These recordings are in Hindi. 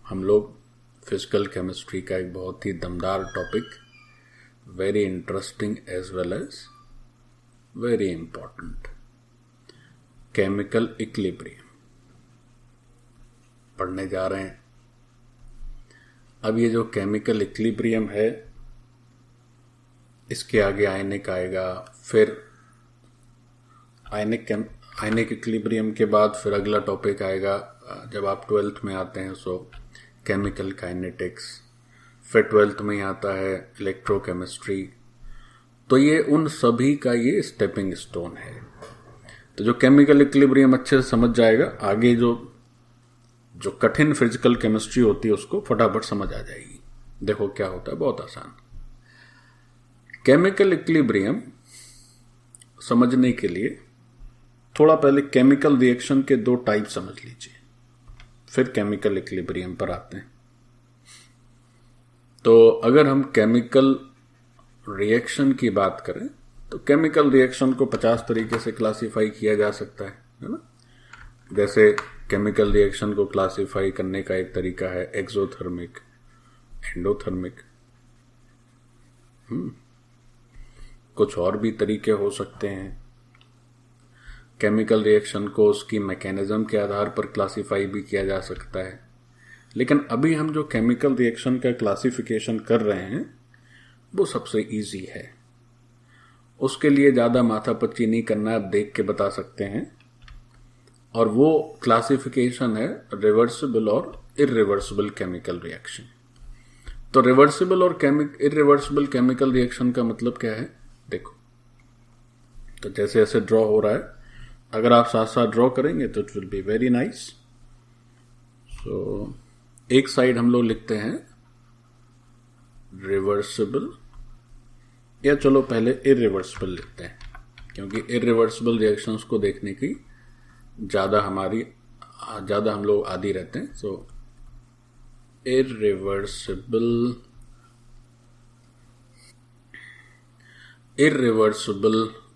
हम लोग फिजिकल केमिस्ट्री का एक बहुत ही दमदार topic, very interesting as well as very important, chemical equilibrium पढ़ने जा रहे हैं। अब ये जो केमिकल इक्विलिब्रियम है, इसके आगे आयनिक आएगा, फिर आयनिक इक्विलिब्रियम के बाद फिर अगला टॉपिक आएगा जब आप 12th में आते हैं, सो केमिकल काइनेटिक्स, फिर 12th में आता है इलेक्ट्रोकेमिस्ट्री। तो ये उन सभी का ये स्टेपिंग स्टोन है। तो जो केमिकल इक्विलिब्रियम अच्छे से समझ जाएगा, आगे जो कठिन फिजिकल केमिस्ट्री होती है उसको फटाफट समझ आ जाएगी। देखो क्या होता है, बहुत आसान। केमिकल इक्विलिब्रियम समझने के लिए थोड़ा पहले केमिकल रिएक्शन के दो टाइप समझ लीजिए, फिर केमिकल इक्विलिब्रियम पर आते हैं। तो अगर हम केमिकल रिएक्शन की बात करें तो केमिकल रिएक्शन को 50 तरीके से क्लासिफाई किया जा सकता है ना। जैसे केमिकल रिएक्शन को क्लासिफाई करने का एक तरीका है एक्सोथर्मिक, एंडोथर्मिक, कुछ और भी तरीके हो सकते हैं। केमिकल रिएक्शन को उसकी मैकेनिज्म के आधार पर क्लासिफाई भी किया जा सकता है। लेकिन अभी हम जो केमिकल रिएक्शन का क्लासिफिकेशन कर रहे हैं वो सबसे इजी है। उसके लिए ज़्यादा माथापच्ची नहीं करना, आप देख के बता सकते हैं। और वो क्लासिफिकेशन है रिवर्सिबल और इरिवर्सिबल केमिकल रिएक्शन। तो रिवर्सिबल और इरिवर्सिबल केमिकल रिएक्शन का मतलब क्या है, देखो। तो जैसे ऐसे ड्रॉ हो रहा है, अगर आप साथ साथ ड्रॉ करेंगे तो it will be very nice. So एक साइड हम लोग लिखते हैं रिवर्सिबल, या चलो पहले इरिवर्सिबल लिखते हैं, क्योंकि इरिवर्सिबल रिएक्शंस को देखने की ज्यादा हम लोग आदी रहते हैं। सो इरिवर्सिबल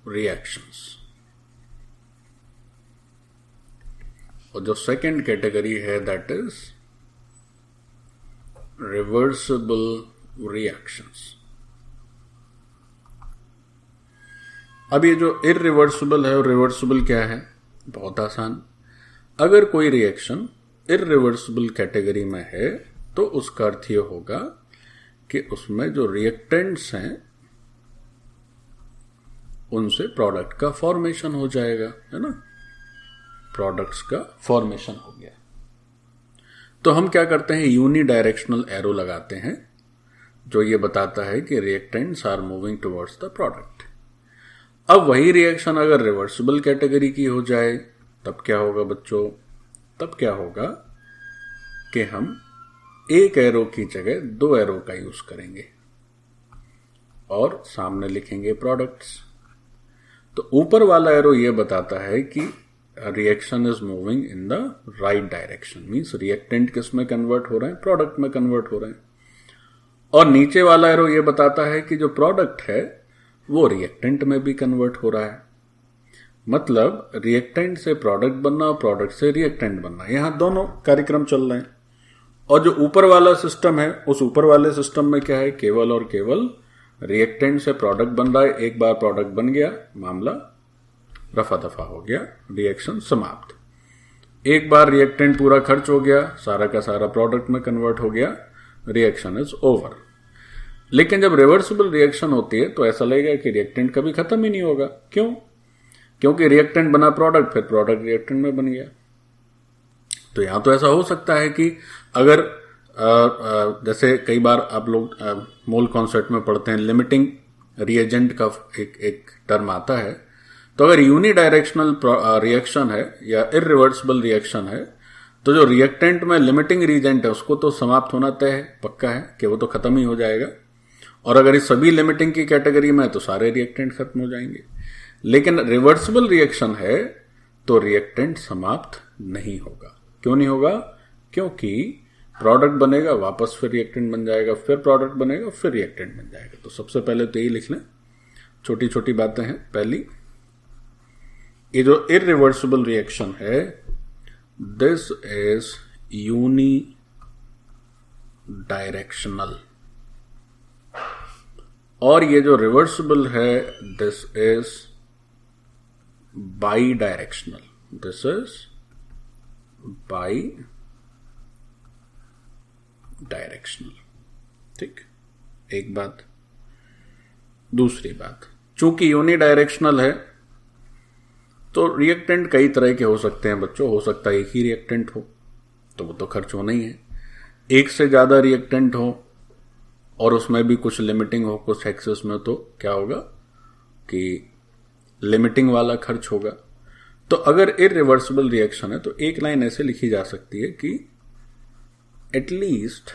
रिएक्शंस। और जो सेकेंड कैटेगरी है दैट इज रिवर्सिबल रिएक्शंस। अब ये जो इरिवर्सिबल है और रिवर्सिबल क्या है, बहुत आसान। अगर कोई रिएक्शन इरिवर्सिबल कैटेगरी में है तो उसका अर्थ ये होगा कि उसमें जो रिएक्टेंट्स हैं उनसे प्रोडक्ट का फॉर्मेशन हो जाएगा, है ना। प्रोडक्ट्स का फॉर्मेशन हो गया। तो हम क्या करते हैं, यूनिडायरेक्शनल एरो लगाते हैं जो ये बताता है कि reactants are moving towards the product. अब वही रिएक्शन अगर रिवर्सिबल कैटेगरी की हो जाए तब क्या होगा बच्चों, तब क्या होगा कि हम एक एरो की जगह 2 एरो का यूज करेंगे और सामने लिखेंगे प्रोडक्ट्स। तो ऊपर वाला एरो ये बताता है कि reaction is moving in the right direction, means reactant किस में कन्वर्ट हो रहे हैं, प्रोडक्ट में कन्वर्ट हो रहे हैं। और नीचे वाला एरो ये बताता है कि जो प्रोडक्ट है वो रिएक्टेंट में भी कन्वर्ट हो रहा है। मतलब रिएक्टेंट से प्रोडक्ट बनना और प्रोडक्ट से रिएक्टेंट बनना, यहां दोनों कार्यक्रम चल रहे हैं। और जो ऊपर वाला सिस्टम है, उस ऊपर वाले सिस्टम में क्या है, केवल और केवल रिएक्टेंट से प्रोडक्ट बन रहा है। एक बार प्रोडक्ट बन गया, मामला रफा दफा हो गया, रिएक्शन समाप्त। एक बार रिएक्टेंट पूरा खर्च हो गया, सारा का सारा प्रोडक्ट में कन्वर्ट हो गया, रिएक्शन इज ओवर। लेकिन जब रिवर्सिबल रिएक्शन होती है तो ऐसा लगेगा कि रिएक्टेंट कभी खत्म ही नहीं होगा। क्यों? क्योंकि रिएक्टेंट बना प्रोडक्ट, फिर प्रोडक्ट रिएक्टेंट में बन गया। तो यहां तो ऐसा हो सकता है कि अगर जैसे कई बार आप लोग मोल कॉन्सेप्ट में पढ़ते हैं, लिमिटिंग रिएजेंट का एक टर्म आता है। तो अगर यूनिडायरेक्शनल रिएक्शन है या इरिवर्सिबल रिएक्शन है तो जो रिएक्टेंट में लिमिटिंग रिएजेंट है उसको तो समाप्त होना तय है, पक्का है कि वो तो खत्म ही हो जाएगा। और अगर इस सभी लिमिटिंग की कैटेगरी में है तो सारे रिएक्टेंट खत्म हो जाएंगे। लेकिन रिवर्सिबल रिएक्शन है तो रिएक्टेंट समाप्त नहीं होगा। क्यों नहीं होगा? क्योंकि प्रोडक्ट बनेगा, वापस फिर रिएक्टेंट बन जाएगा, फिर प्रोडक्ट बनेगा, फिर रिएक्टेंट बन जाएगा। तो सबसे पहले तो यही लिख लें, छोटी छोटी बातें हैं। पहली, ये जो इरिवर्सिबल रिएक्शन है, दिस इज यूनिडायरेक्शनल डायरेक्शनल, और ये जो रिवर्सिबल है this is by directional, this is by directional. ठीक, एक बात। दूसरी बात, चूंकि यूनिडायरेक्शनल है तो रिएक्टेंट कई तरह के हो सकते हैं बच्चों। हो सकता है एक ही रिएक्टेंट हो तो वो तो खर्च होना ही है, एक से ज्यादा रिएक्टेंट हो और उसमें भी कुछ लिमिटिंग हो कुछ एक्सेस में, तो क्या होगा कि लिमिटिंग वाला खर्च होगा। तो अगर इरिवर्सिबल रिएक्शन है तो एक लाइन ऐसे लिखी जा सकती है कि at least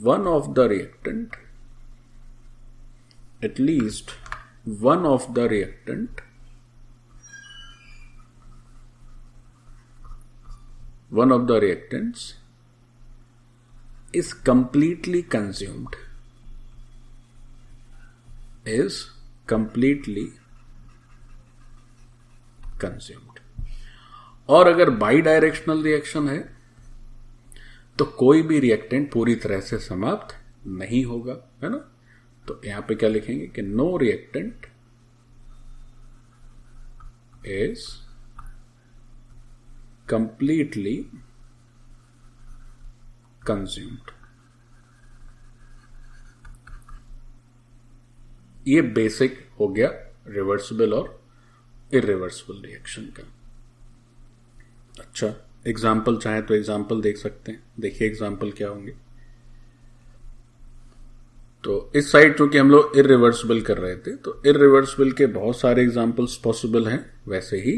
one of the reactant, at least one of the reactants is completely consumed, और अगर बाई डायरेक्शनल रिएक्शन है तो कोई भी रिएक्टेंट पूरी तरह से समाप्त नहीं होगा, है ना। तो यहां पे क्या लिखेंगे कि no reactant is completely consumed. ये बेसिक हो गया रिवर्सिबल और इरिवर्सिबल रिएक्शन का। अच्छा, एग्जाम्पल चाहे तो एग्जाम्पल देख सकते हैं। देखिए एग्जाम्पल क्या होंगे। तो इस साइड चूंकि हम लोग इरिवर्सिबल कर रहे थे तो इरिवर्सिबल के बहुत सारे एग्जाम्पल्स पॉसिबल हैं, वैसे ही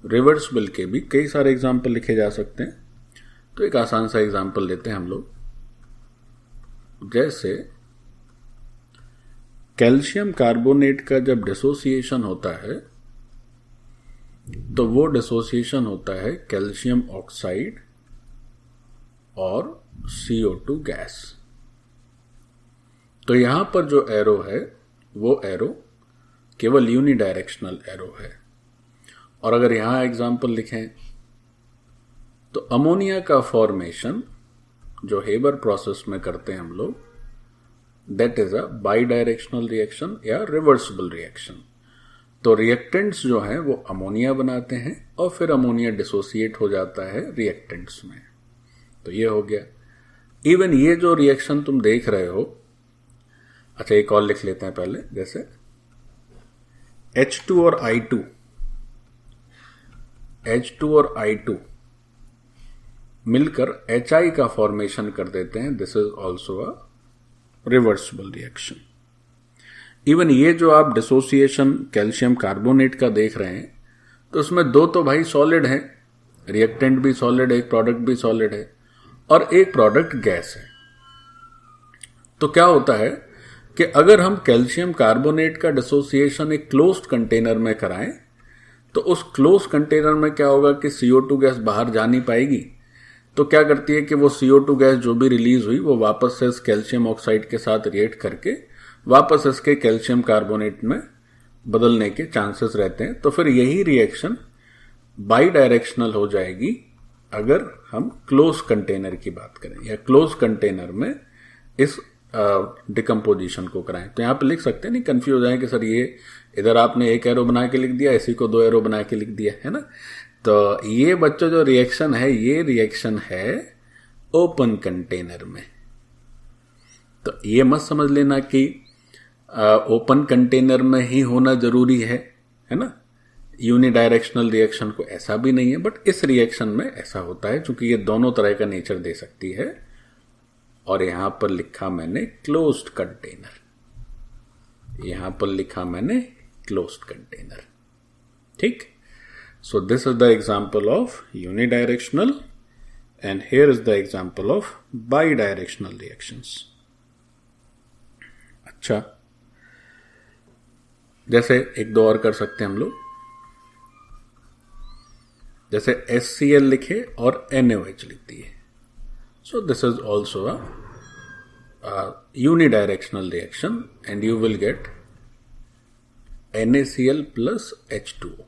रिवर्सिबल के भी कई सारे एग्जाम्पल लिखे जा सकते हैं। तो एक आसान सा एग्जाम्पल लेते हैं हम लोग, जैसे कैल्शियम कार्बोनेट का जब डिसोसिएशन होता है तो वो डिसोसिएशन होता है कैल्शियम ऑक्साइड और CO2 गैस। तो यहां पर जो एरो है वो एरो केवल यूनिडायरेक्शनल एरो है। और अगर यहां एग्जाम्पल लिखें तो अमोनिया का फॉर्मेशन जो हेबर प्रोसेस में करते हैं हम लोग, that is a by directional reaction या रिवर्सिबल रिएक्शन। तो रिएक्टेंट्स जो हैं वो अमोनिया बनाते हैं और फिर अमोनिया डिसोसिएट हो जाता है रिएक्टेंट्स में। तो ये हो गया। इवन ये जो रिएक्शन तुम देख रहे हो, अच्छा एक और लिख लेते हैं पहले, जैसे H2 और I2, H2 और I2 मिलकर HI का फॉर्मेशन कर देते हैं। This is also a reversible reaction. Even ये जो आप डिसोसिएशन कैल्शियम कार्बोनेट का देख रहे हैं तो उसमें दो तो भाई सॉलिड हैं, रिएक्टेंट भी सॉलिड है, एक प्रोडक्ट भी सॉलिड है और एक प्रोडक्ट गैस है। तो क्या होता है कि अगर हम कैल्शियम कार्बोनेट का डिसोसिएशन एक क्लोज्ड कंटेनर में कराएं तो उस क्लोज्ड कंटेनर में क्या होगा कि CO2 गैस बाहर जा नहीं पाएगी। तो क्या करती है कि वो CO2 गैस जो भी रिलीज हुई वो वापस से इस कैल्शियम ऑक्साइड के साथ रिएक्ट करके वापस इसके कैल्शियम कार्बोनेट में बदलने के चांसेस रहते हैं। तो फिर यही रिएक्शन बाई डायरेक्शनल हो जाएगी अगर हम क्लोज कंटेनर की बात करें या क्लोज कंटेनर में इस डिकम्पोजिशन को कराएं। तो यहां पे लिख सकते हैं, नहीं कंफ्यूज आए कि सर ये इधर आपने एक एरो बना के लिख दिया, इसी को 2 एरो बना के लिख दिया, है ना। तो ये बच्चों जो रिएक्शन है ये रिएक्शन है ओपन कंटेनर में। तो ये मत समझ लेना कि ओपन कंटेनर में ही होना जरूरी है ना। यूनिडायरेक्शनल रिएक्शन को ऐसा भी नहीं है, बट इस रिएक्शन में ऐसा होता है क्योंकि ये दोनों तरह का नेचर दे सकती है। और यहां पर लिखा मैंने क्लोज्ड कंटेनर, यहां पर लिखा मैंने क्लोज्ड कंटेनर। ठीक। So this is the example of unidirectional and here is the example of by directional reactions. अच्छा, जैसे एक दो और कर सकते हैं हम लोग, जैसे HCl लिखे और NaOH लिख दिए। So this is also a unidirectional reaction and you will get NaCl plus H2O।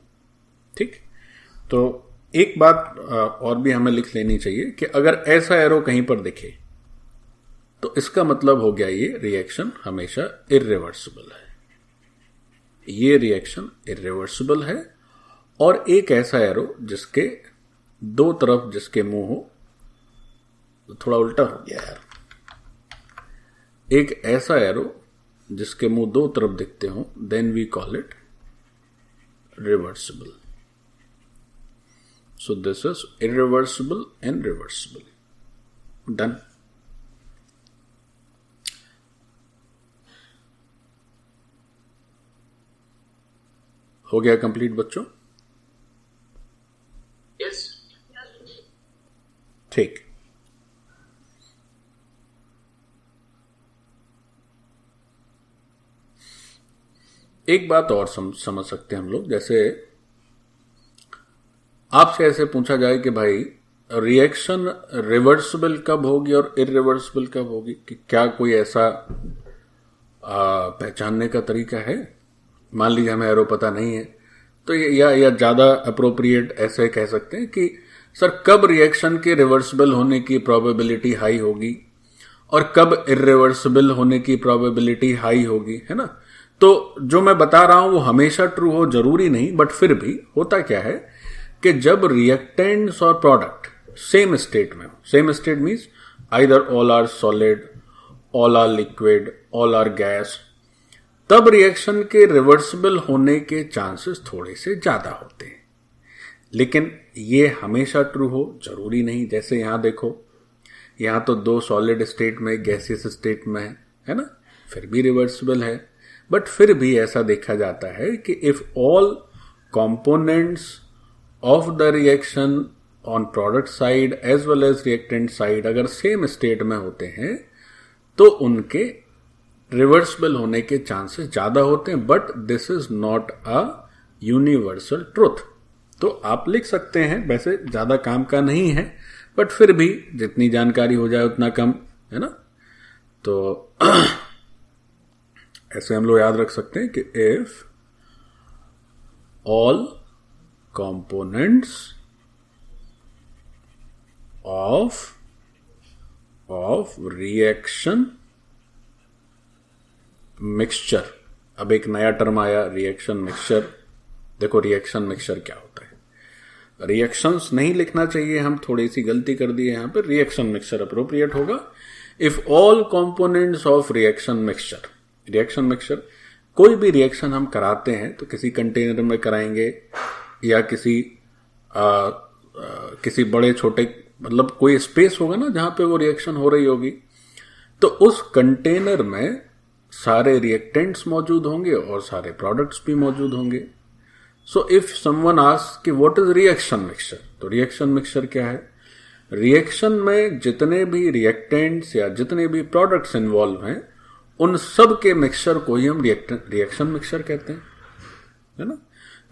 ठीक। तो एक बात और भी हमें लिख लेनी चाहिए कि अगर ऐसा एरो कहीं पर दिखे तो इसका मतलब हो गया ये रिएक्शन हमेशा इर्रिवर्सिबल है, ये रिएक्शन इर्रिवर्सिबल है। और एक ऐसा एरो जिसके दो तरफ जिसके मुंह हो, तो थोड़ा उल्टा हो गया यार, एक ऐसा एरो जिसके मुंह दो तरफ दिखते हो, then we call it reversible. So this is irreversible and reversible. Done. हो गया कंप्लीट बच्चों? Yes. ठीक। एक बात और समझ सकते हैं हम लोग, जैसे आपसे ऐसे पूछा जाए कि भाई रिएक्शन रिवर्सिबल कब होगी और इरिवर्सिबल कब होगी, कि क्या कोई ऐसा पहचानने का तरीका है? मान लीजिए हमें एरो पता नहीं है, तो या ज्यादा अप्रोप्रिएट ऐसे कह सकते हैं कि सर कब रिएक्शन के रिवर्सिबल होने की प्रोबेबिलिटी हाई होगी और कब इरिवर्सिबल होने की प्रोबेबिलिटी हाई होगी, है ना? तो जो मैं बता रहा हूं वो हमेशा ट्रू हो जरूरी नहीं, बट फिर भी होता क्या है कि जब रिएक्टेंट्स और प्रोडक्ट सेम स्टेट में हो, same state means either all are solid, all are liquid, all are gas, तब रिएक्शन के रिवर्सिबल होने के चांसेस थोड़े से ज्यादा होते हैं। लेकिन ये हमेशा ट्रू हो जरूरी नहीं। जैसे यहां देखो, यहां तो दो सॉलिड स्टेट में गैसियस स्टेट में है ना, फिर भी रिवर्सिबल है। बट फिर भी ऐसा देखा जाता है कि if all components of the reaction on product side as well as reactant side अगर सेम स्टेट में होते हैं तो उनके रिवर्सिबल होने के चांसेस ज्यादा होते हैं। But this is not a universal truth. तो आप लिख सकते हैं, वैसे ज्यादा काम का नहीं है, बट फिर भी जितनी जानकारी हो जाए उतना कम, है ना? तो ऐसे हम लोग याद रख सकते हैं कि if all components of reaction mixture, अब एक नया टर्म आया रिएक्शन मिक्सचर। देखो रिएक्शन मिक्सचर क्या होता है, रिएक्शंस नहीं लिखना चाहिए, हम थोड़ी सी गलती कर दी है यहां पर, रिएक्शन मिक्सचर अप्रोप्रिएट होगा। If all components of reaction mixture, reaction mixture कोई भी रिएक्शन हम कराते हैं तो किसी कंटेनर में कराएंगे या किसी बड़े छोटे, मतलब कोई स्पेस होगा ना जहां पे वो रिएक्शन हो रही होगी, तो उस कंटेनर में सारे रिएक्टेंट्स मौजूद होंगे और सारे प्रोडक्ट्स भी मौजूद होंगे। सो इफ समवन आस्क्स कि व्हाट इज रिएक्शन मिक्सचर, तो रिएक्शन मिक्सचर क्या है? रिएक्शन में जितने भी रिएक्टेंट्स या जितने भी प्रोडक्ट्स इन्वॉल्व हैं उन सब के मिक्सचर को ही हम रिएक्शन मिक्सचर कहते हैं, है ना?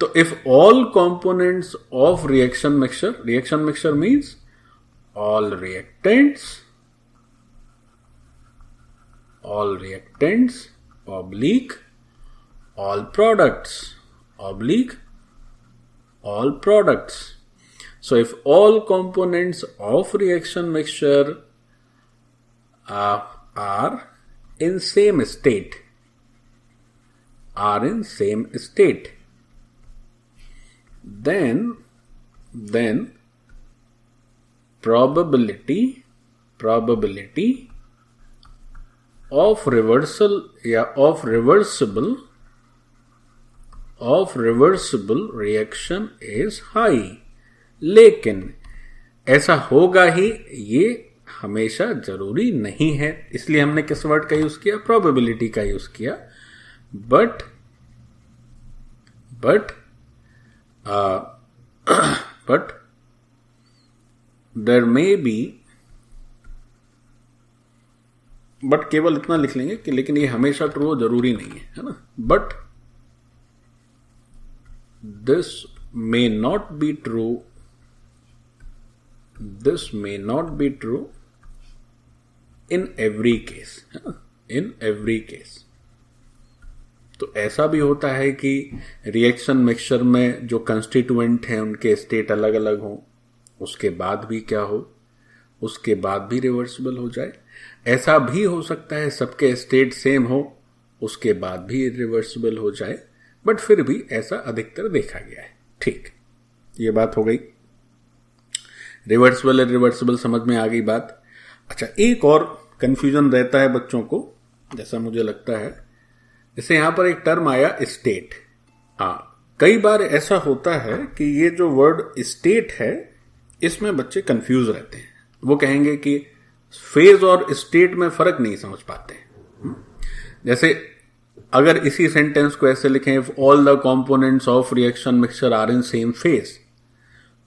तो if all components of reaction mixture means all reactants oblique all products. So if all components of reaction mixture are in same state, then probability of reversal या of reversible reaction is high। लेकिन ऐसा होगा ही ये हमेशा जरूरी नहीं है, इसलिए हमने किस वर्ड का यूज किया? प्रोबेबिलिटी का यूज किया। But there may be, but केवल इतना लिख लेंगे कि लेकिन ये हमेशा ट्रू हो जरूरी नहीं है ना? But this may not be true, in every case, है ना? In every case. तो ऐसा भी होता है कि रिएक्शन मिक्सचर में जो कंस्टिट्यूएंट हैं उनके स्टेट अलग अलग हों, उसके बाद भी क्या हो, उसके बाद भी रिवर्सिबल हो जाए। ऐसा भी हो सकता है सबके स्टेट सेम हो, उसके बाद भी रिवर्सिबल हो जाए, बट फिर भी ऐसा अधिकतर देखा गया है। ठीक, ये बात हो गई। रिवर्सिबल रिवर्सिबल समझ में आ गई बात। अच्छा, एक और कंफ्यूजन रहता है बच्चों को, जैसा मुझे लगता है, जैसे यहां पर एक टर्म आया स्टेट। कई बार ऐसा होता है कि ये जो वर्ड स्टेट है इसमें बच्चे कंफ्यूज रहते हैं। वो कहेंगे कि फेज और स्टेट में फर्क नहीं समझ पाते। जैसे अगर इसी सेंटेंस को ऐसे लिखें, if all the components of reaction mixture are in same phase,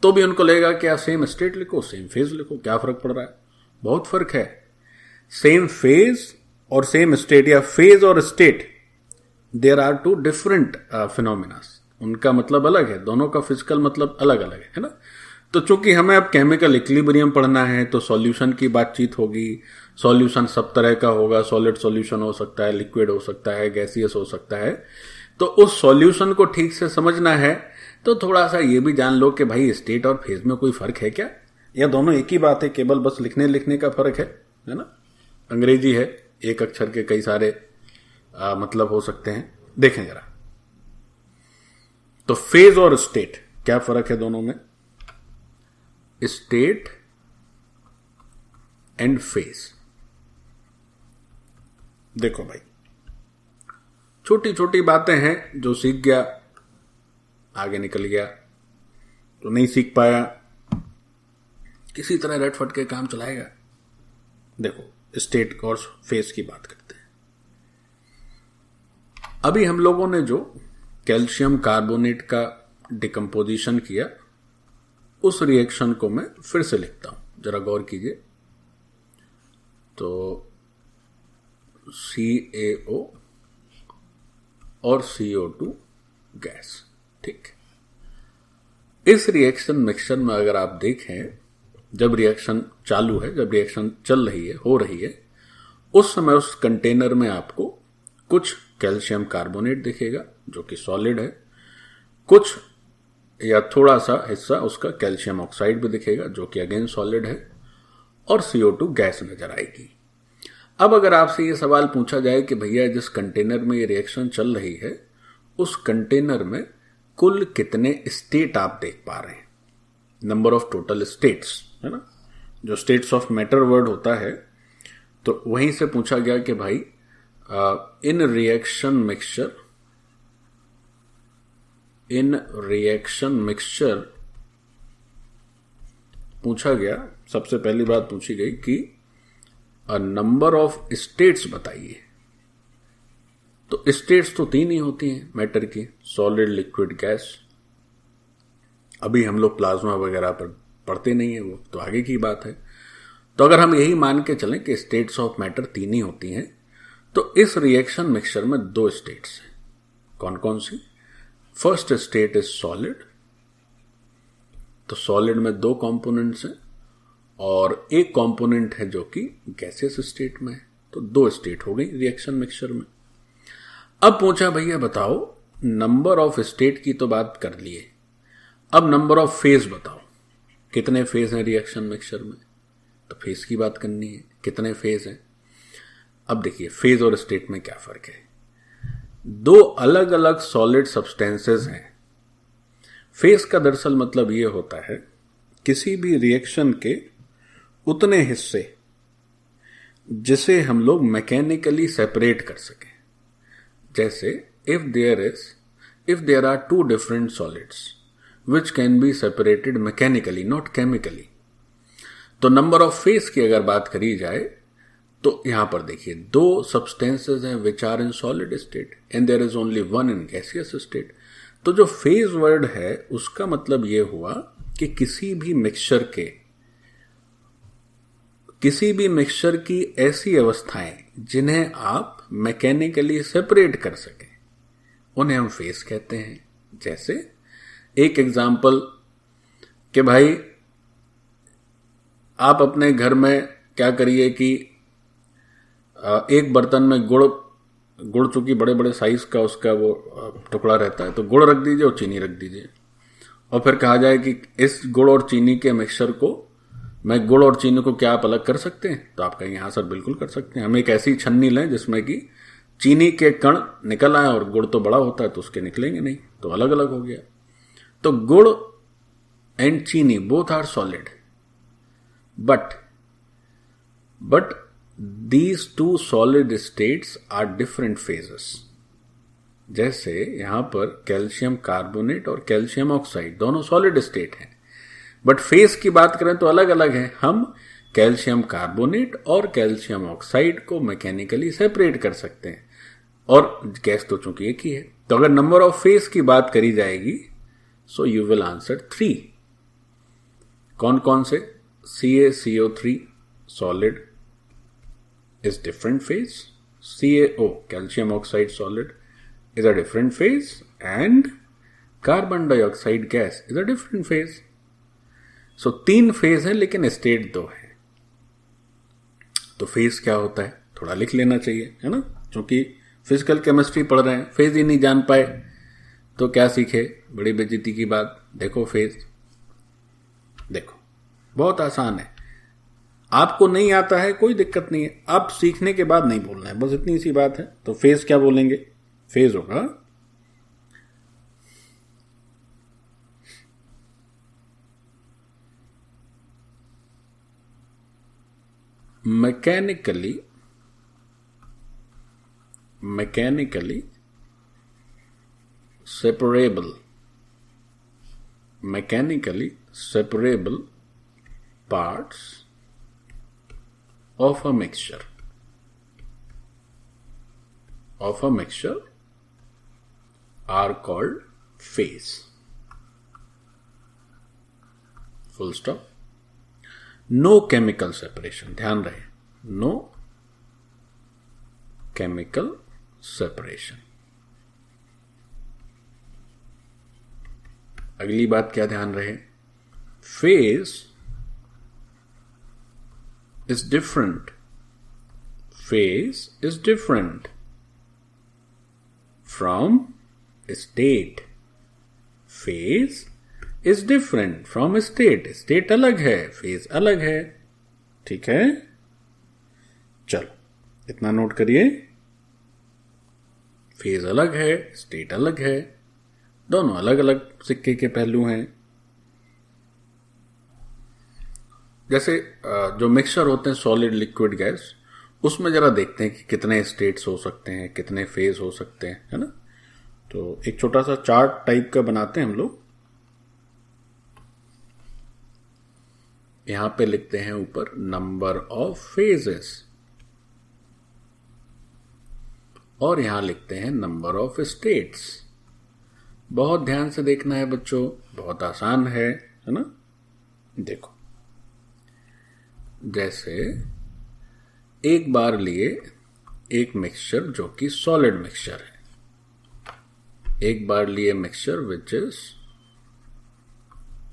तो भी उनको लगेगा क्या सेम स्टेट लिखो सेम फेज लिखो, क्या फर्क पड़ रहा है? बहुत फर्क है। सेम फेज और सेम स्टेट, या फेज और state, there are two different phenomena. उनका मतलब अलग है, दोनों का फिजिकल मतलब अलग अलग है ना। तो चूंकि हमें अब केमिकल इक्विलिब्रियम पढ़ना है तो सॉल्यूशन की बातचीत होगी। सॉल्यूशन सब तरह का होगा, सॉलिड सॉल्यूशन हो सकता है, लिक्विड हो सकता है, गैसियस हो सकता है। तो उस सॉल्यूशन को ठीक से समझना है तो थोड़ा सा ये भी जान लो कि भाई स्टेट और फेज में कोई फर्क है क्या, या दोनों एक ही बात है, केवल बस लिखने लिखने का फर्क है ना। अंग्रेजी है, एक अक्षर के कई सारे मतलब हो सकते हैं। देखें जरा, तो फेज और स्टेट क्या फर्क है दोनों में? स्टेट एंड फेज, देखो भाई, छोटी छोटी बातें हैं, जो सीख गया आगे निकल गया, तो नहीं सीख पाया किसी तरह रट फट के काम चलाएगा। देखो, स्टेट और फेज की बात करते हैं। अभी हम लोगों ने जो कैल्शियम कार्बोनेट का डिकम्पोजिशन किया, उस रिएक्शन को मैं फिर से लिखता हूं, जरा गौर कीजिए। तो CaO और CO2 गैस, ठीक। इस रिएक्शन मिक्सचर में अगर आप देखें, जब रिएक्शन चालू है, जब रिएक्शन चल रही है, हो रही है, उस समय उस कंटेनर में आपको कुछ कैल्शियम कार्बोनेट दिखेगा जो कि सॉलिड है, कुछ या थोड़ा सा हिस्सा उसका कैल्शियम ऑक्साइड भी दिखेगा जो कि अगेन सॉलिड है, और CO2 गैस नजर आएगी। अब अगर आपसे ये सवाल पूछा जाए कि भैया जिस कंटेनर में ये रिएक्शन चल रही है, उस कंटेनर में कुल कितने स्टेट आप देख पा रहे हैं, नंबर ऑफ टोटल स्टेट्स, है ना। जो स्टेट्स ऑफ मैटर वर्ड होता है, तो वहीं से पूछा गया कि भाई इन रिएक्शन मिक्सचर पूछा गया, सबसे पहली बात पूछी गई कि नंबर ऑफ स्टेट्स बताइए। तो स्टेट्स तो 3 ही होती हैं मैटर की, सॉलिड, लिक्विड, गैस। अभी हम लोग प्लाज्मा वगैरह पर पढ़ते नहीं है, वो तो आगे की बात है। तो अगर हम यही मान के चलें कि स्टेट्स ऑफ मैटर 3 ही होती हैं, तो इस रिएक्शन मिक्सचर में 2 स्टेट्स हैं। कौन कौन सी? फर्स्ट स्टेट इज सॉलिड, तो सॉलिड में 2 कंपोनेंट्स हैं और एक कंपोनेंट है जो कि गैसियस स्टेट में है, तो 2 स्टेट हो गई रिएक्शन मिक्सचर में। अब पूछा भैया बताओ, नंबर ऑफ स्टेट की तो बात कर लिए, अब नंबर ऑफ फेज बताओ, कितने फेज हैं रिएक्शन मिक्सचर में? तो फेज की बात करनी है, कितने फेज हैं। अब देखिए, फेज और स्टेट में क्या फर्क है। 2 अलग अलग सॉलिड सब्सटेंसेस हैं। फेज का दरअसल मतलब यह होता है किसी भी रिएक्शन के उतने हिस्से जिसे हम लोग मैकेनिकली सेपरेट कर सकें। जैसे if there are 2 different solids which can be separated mechanically, not chemically. तो नंबर ऑफ फेज की अगर बात करी जाए तो यहां पर देखिए 2 substances हैं which are in solid state and there is only 1 in gaseous state. तो जो फेज वर्ड है उसका मतलब यह हुआ कि किसी भी मिक्सचर की ऐसी अवस्थाएं जिन्हें आप मैकेनिकली सेपरेट कर सकें, उन्हें हम फेज कहते हैं। जैसे एक एग्जाम्पल कि भाई आप अपने घर में क्या करिए कि एक बर्तन में गुड़ गुड़ चूंकि बड़े बड़े साइज का उसका वो टुकड़ा रहता है, तो गुड़ रख दीजिए और चीनी रख दीजिए, और फिर कहा जाए कि इस गुड़ और चीनी के मिक्सचर को, मैं गुड़ और चीनी को क्या आप अलग कर सकते हैं, तो आप कहेंगे हाँ सर बिल्कुल कर सकते हैं। हम एक ऐसी छन्नी लें जिसमें कि चीनी के कण निकल आए और गुड़ तो बड़ा होता है तो उसके निकलेंगे नहीं, तो अलग अलग हो गया। तो गुड़ एंड चीनी both are solid, but these two solid states are different phases। जैसे यहां पर कैल्शियम कार्बोनेट और कैल्शियम ऑक्साइड दोनों सॉलिड स्टेट हैं, बट फेज की बात करें तो अलग अलग है। हम कैल्शियम कार्बोनेट और कैल्शियम ऑक्साइड को मैकेनिकली सेपरेट कर सकते हैं, और गैस तो चूंकि एक ही है। तो अगर नंबर ऑफ फेज की बात करी जाएगी, सो यू विल आंसर 3। कौन कौन से? CaCO3 solid is different phase, CaO calcium oxide solid is a different phase, and carbon dioxide gas is a different phase। so 3 phase है लेकिन स्टेट 2 है। तो फेज क्या होता है थोड़ा लिख लेना चाहिए, है ना, क्योंकि फिजिकल केमिस्ट्री पढ़ रहे हैं, फेज ही नहीं जान पाए तो क्या सीखे, बड़ी बेइज्जती की बात। देखो फेज, देखो बहुत आसान है, आपको नहीं आता है कोई दिक्कत नहीं है, आप सीखने के बाद नहीं बोलना है, बस इतनी सी बात है। तो फेज क्या बोलेंगे? फेज होगा mechanically separable parts of a mixture are called phase। full stop। no chemical separation, ध्यान रहे, no chemical separation। अगली बात क्या ध्यान रहे? phase is different from state। phase is different from state अलग है, phase अलग है, ठीक है। चलो इतना नोट करिए, फेज अलग है, स्टेट अलग है, दोनों अलग अलग सिक्के के पहलू हैं। जैसे जो मिक्सचर होते हैं सॉलिड लिक्विड गैस, उसमें जरा देखते हैं कि कितने स्टेट्स हो सकते हैं, कितने फेज हो सकते हैं, है ना। तो एक छोटा सा चार्ट टाइप का बनाते हैं हम लोग। यहां पे लिखते हैं ऊपर नंबर ऑफ फेजेस, और यहां लिखते हैं नंबर ऑफ स्टेट्स। बहुत ध्यान से देखना है बच्चों, बहुत आसान है ना। देखो जैसे एक बार लिए एक मिक्सचर जो कि सॉलिड मिक्सचर है, एक बार लिए mixture which is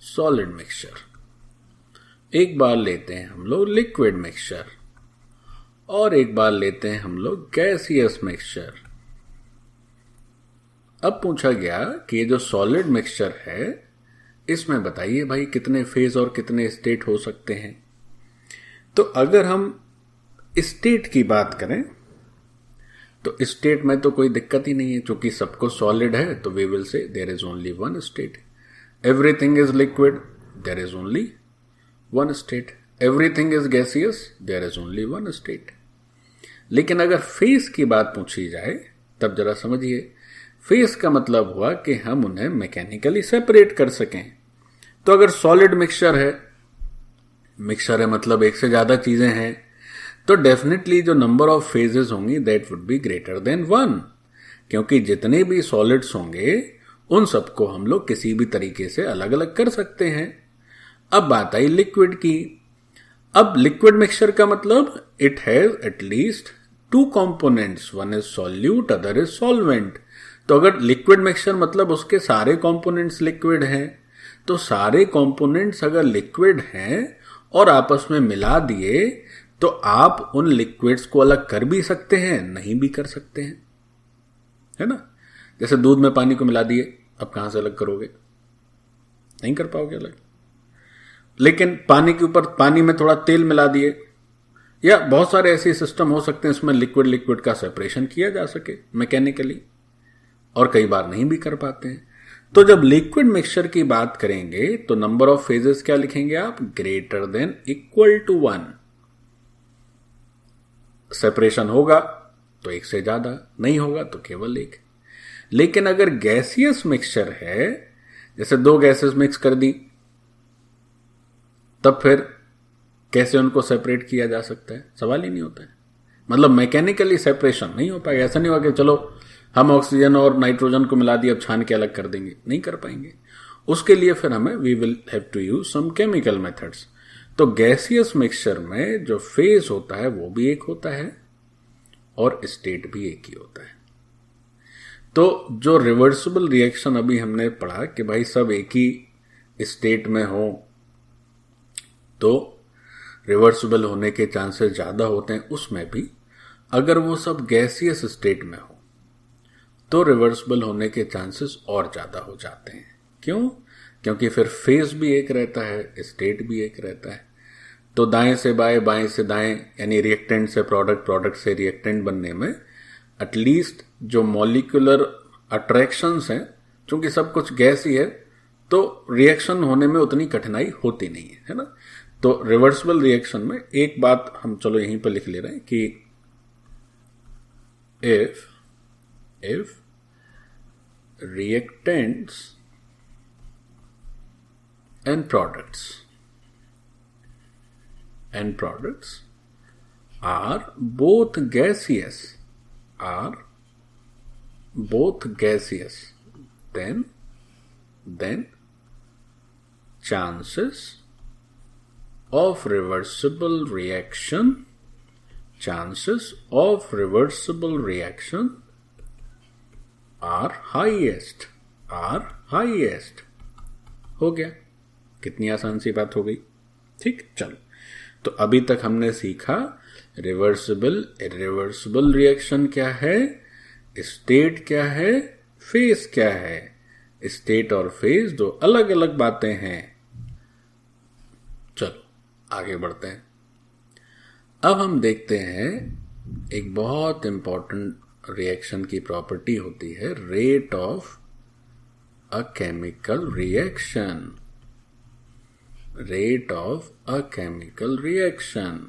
solid mixture, एक बार लेते हैं हम लोग लिक्विड मिक्सचर, और एक बार लेते हैं हम लोग गैसियस मिक्सचर। अब पूछा गया कि ये जो सॉलिड मिक्सचर है इसमें बताइए भाई कितने फेज और कितने स्टेट हो सकते हैं। तो अगर हम स्टेट की बात करें तो स्टेट में तो कोई दिक्कत ही नहीं है, क्योंकि सबको सॉलिड है तो we will say there is only one state. Everything is liquid, there is only one state. Everything is gaseous, there is only one state. लेकिन अगर फेज की बात पूछी जाए तब जरा समझिए, फेज का मतलब हुआ कि हम उन्हें मैकेनिकली सेपरेट कर सकें। तो अगर सॉलिड मिक्सचर है मतलब एक से ज्यादा चीजें हैं, तो डेफिनेटली जो नंबर ऑफ फेजेस होंगी that would be greater than 1, क्योंकि जितने भी सॉलिड्स होंगे उन सबको हम लोग किसी भी तरीके से अलग अलग कर सकते हैं। अब बात आई लिक्विड की। अब लिक्विड मिक्सचर का मतलब it has at least 2 components, one is solute other is solvent. तो अगर लिक्विड मिक्सचर मतलब उसके सारे कंपोनेंट्स लिक्विड हैं, तो सारे कंपोनेंट्स अगर लिक्विड हैं और आपस में मिला दिए तो आप उन लिक्विड्स को अलग कर भी सकते हैं, नहीं भी कर सकते हैं। है ना। जैसे दूध में पानी को मिला दिए, अब कहां से अलग करोगे, नहीं कर पाओगे अलग। लेकिन पानी के ऊपर पानी में थोड़ा तेल मिला दिए, या बहुत सारे ऐसे सिस्टम हो सकते हैं इसमें लिक्विड लिक्विड का सेपरेशन किया जा सके मैकेनिकली, और कई बार नहीं भी कर पाते हैं। तो जब लिक्विड मिक्सचर की बात करेंगे तो नंबर ऑफ फेजेस क्या लिखेंगे आप, greater than equal to 1। Separation होगा तो एक से ज्यादा, नहीं होगा तो केवल एक। लेकिन अगर गैसियस मिक्सचर है, जैसे दो गैसेस मिक्स कर दी, तब फिर कैसे उनको सेपरेट किया जा सकता है, सवाल ही नहीं होता है। मतलब मैकेनिकली सेपरेशन नहीं हो पाएगा। ऐसा नहीं होगा कि चलो हम ऑक्सीजन और नाइट्रोजन को मिला दिए अब छान के अलग कर देंगे, नहीं कर पाएंगे। उसके लिए फिर हमें we will have to use some chemical methods. तो गैसियस मिक्सचर में जो फेज होता है वो भी एक होता है और स्टेट भी एक ही होता है। तो जो रिवर्सिबल रिएक्शन अभी हमने पढ़ा कि भाई सब एक ही स्टेट में हो तो रिवर्सिबल होने के चांसेस ज्यादा होते हैं, उसमें भी अगर वो सब गैसियस स्टेट में हो तो रिवर्सिबल होने के चांसेस और ज्यादा हो जाते हैं। क्यों? क्योंकि फिर फेज भी एक रहता है, स्टेट भी एक रहता है। तो दाएं से बाएं, बाएं से दाएं, यानी रिएक्टेंट से प्रोडक्ट, प्रोडक्ट से रिएक्टेंट बनने में एटलीस्ट जो मॉलिक्यूलर अट्रैक्शंस हैं, क्योंकि सब कुछ गैस ही है तो रिएक्शन होने में उतनी कठिनाई होती नहीं है ना। तो रिवर्सिबल रिएक्शन में एक बात हम चलो यहीं पर लिख ले रहे हैं कि if reactants and products are both gaseous, then chances of reversible reaction are highest। हो गया, कितनी आसान सी बात हो गई। ठीक, चलो। तो अभी तक हमने सीखा रिवर्सिबल इरिवर्सिबल रिएक्शन क्या है, स्टेट क्या है, फेज क्या है। स्टेट और फेज दो अलग अलग बातें हैं। चलो आगे बढ़ते हैं। अब हम देखते हैं एक बहुत इंपॉर्टेंट रिएक्शन की प्रॉपर्टी होती है rate of a chemical reaction. Rate of a chemical reaction,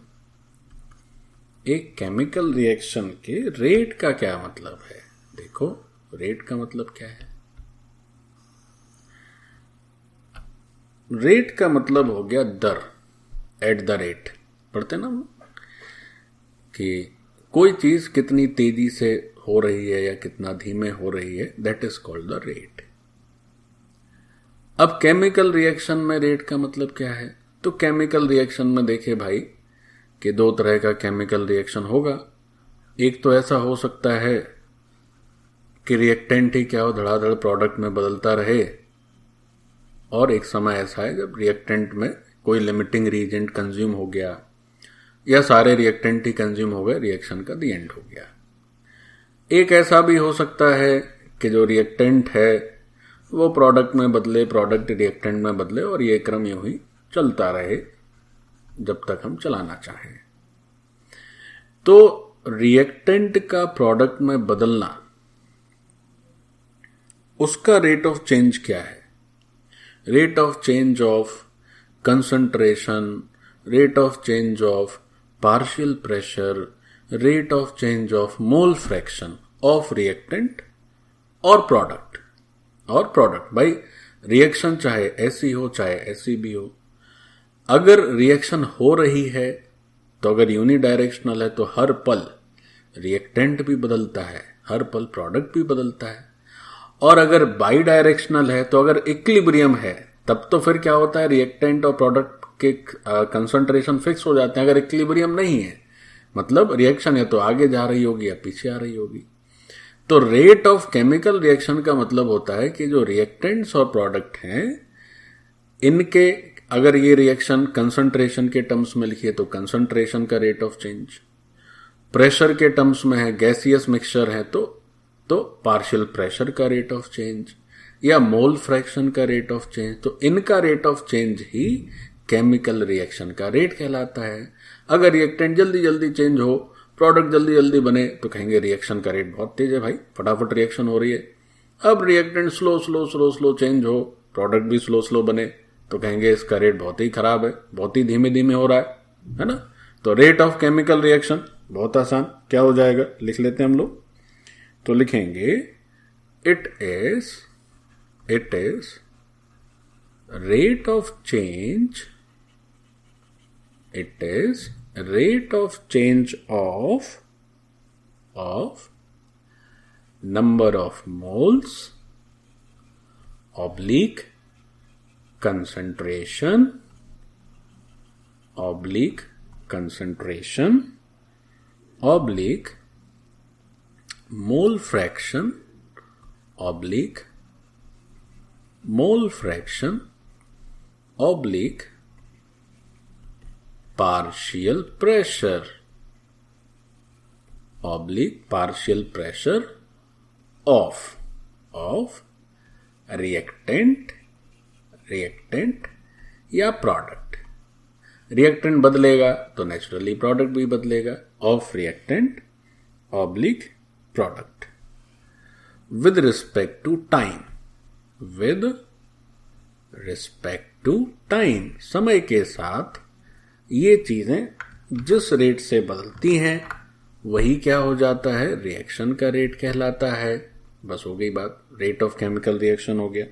एक केमिकल रिएक्शन के रेट का क्या मतलब है। देखो रेट का मतलब क्या है। रेट का मतलब हो गया दर, एट द रेट पढ़ते ना हम, कि कोई चीज कितनी तेजी से हो रही है या कितना धीमे हो रही है, that is called the rate. अब केमिकल रिएक्शन में रेट का मतलब क्या है। तो केमिकल रिएक्शन में देखे भाई कि दो तरह का केमिकल रिएक्शन होगा। एक तो ऐसा हो सकता है कि रिएक्टेंट ही क्या हो, धड़ाधड़ प्रोडक्ट में बदलता रहे, और एक समय ऐसा है जब रिएक्टेंट में कोई लिमिटिंग रीजेंट कंज्यूम हो गया या सारे रिएक्टेंट ही कंज्यूम हो गए, रिएक्शन का दी एंड हो गया। एक ऐसा भी हो सकता है कि जो रिएक्टेंट है वो प्रोडक्ट में बदले, प्रोडक्ट रिएक्टेंट में बदले, और ये क्रम यूं ही चलता रहे जब तक हम चलाना चाहें। तो रिएक्टेंट का प्रोडक्ट में बदलना, उसका रेट ऑफ चेंज क्या है। Rate of change of concentration, rate of change of partial pressure, rate of change of mole fraction of reactant और प्रोडक्ट। भाई रिएक्शन चाहे ऐसी हो चाहे ऐसी भी हो, अगर रिएक्शन हो रही है तो अगर यूनिडायरेक्शनल है तो हर पल रिएक्टेंट भी बदलता है, हर पल प्रोडक्ट भी बदलता है। और अगर बाई डायरेक्शनल है तो अगर इक्विलिब्रियम है तब तो फिर क्या होता है, रिएक्टेंट और प्रोडक्ट के कंसंट्रेशन फिक्स हो जाते हैं। अगर इक्विलिब्रियम नहीं है मतलब रिएक्शन है तो आगे जा रही होगी या पीछे आ रही होगी। तो रेट ऑफ केमिकल रिएक्शन का मतलब होता है कि जो रिएक्टेंट्स और प्रोडक्ट हैं इनके, अगर ये रिएक्शन कंसंट्रेशन के टर्म्स में लिखिए तो कंसंट्रेशन का रेट ऑफ चेंज, प्रेशर के टर्म्स में है, गैसियस मिक्सचर है तो तो पार्शियल प्रेशर का रेट ऑफ चेंज या मोल फ्रैक्शन का रेट ऑफ चेंज, तो इनका rate of change he chemical reaction का रेट कहलाता है। अगर रिएक्टेंट जल्दी जल्दी चेंज हो, प्रोडक्ट जल्दी जल्दी बने, तो कहेंगे रिएक्शन का रेट बहुत तेज है भाई, फटाफट रिएक्शन हो रही है। अब reactant slow slow slow slow change हो, प्रोडक्ट भी स्लो स्लो बने, तो कहेंगे इसका रेट बहुत ही खराब है, बहुत ही धीमे धीमे हो रहा है ना। तो रेट ऑफ केमिकल रिएक्शन बहुत आसान, क्या हो जाएगा, लिख लेते हैं हम लोग। तो लिखेंगे it is rate of change, it is rate of change of number of moles oblique concentration oblique mole fraction oblique partial pressure of reactant या प्रोडक्ट। रिएक्टेंट बदलेगा तो नेचुरली प्रोडक्ट भी बदलेगा, of reactant oblique product with respect to time, समय के साथ ये चीजें जिस रेट से बदलती हैं वही क्या हो जाता है, रिएक्शन का रेट कहलाता है। बस हो गई बात, रेट ऑफ केमिकल रिएक्शन हो गया।